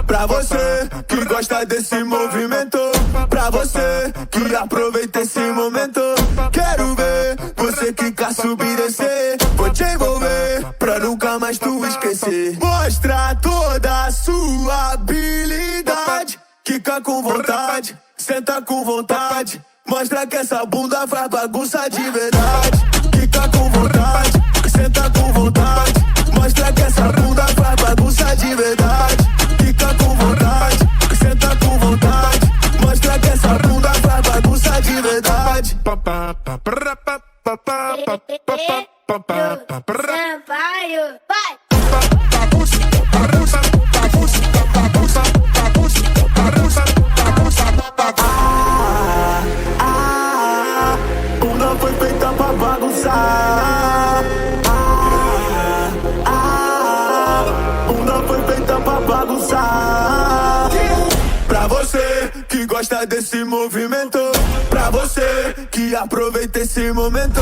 Pra você que gosta desse movimento, pra você que aproveita esse momento, quero ver você quicar, subir, descer. Vou te envolver pra nunca mais tu esquecer. Mostra toda a sua habilidade, quica com vontade, senta com vontade. Mostra que essa bunda faz bagunça de verdade. Quica com vontade, senta com vontade. Mostra que essa bunda faz bagunça de verdade. Quica com vontade, senta com vontade. Mostra que essa bunda faz bagunça de verdade. Sampaio, vai! Bunda foi feita pra bagunçar. Bunda foi feita pra bagunçar. Pra você que gosta desse movimento, pra você que aproveita esse momento,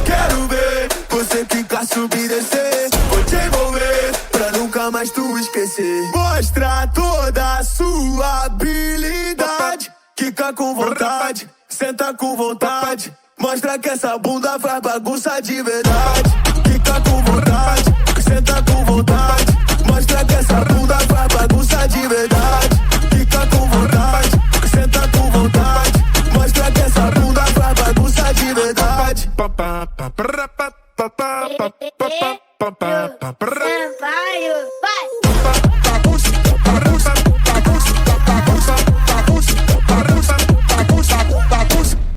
quero ver você quicar, subir, descer. Vou te envolver pra nunca mais tu esquecer. Mostra toda a sua habilidade, quica com vontade, senta com vontade. Mostra que essa bunda faz bagunça de verdade. Quica com vontade, senta com vontade. Mostra que essa bunda faz bagunça de verdade. Quica com vontade, senta com vontade. Mostra que essa bunda faz bagunça de verdade.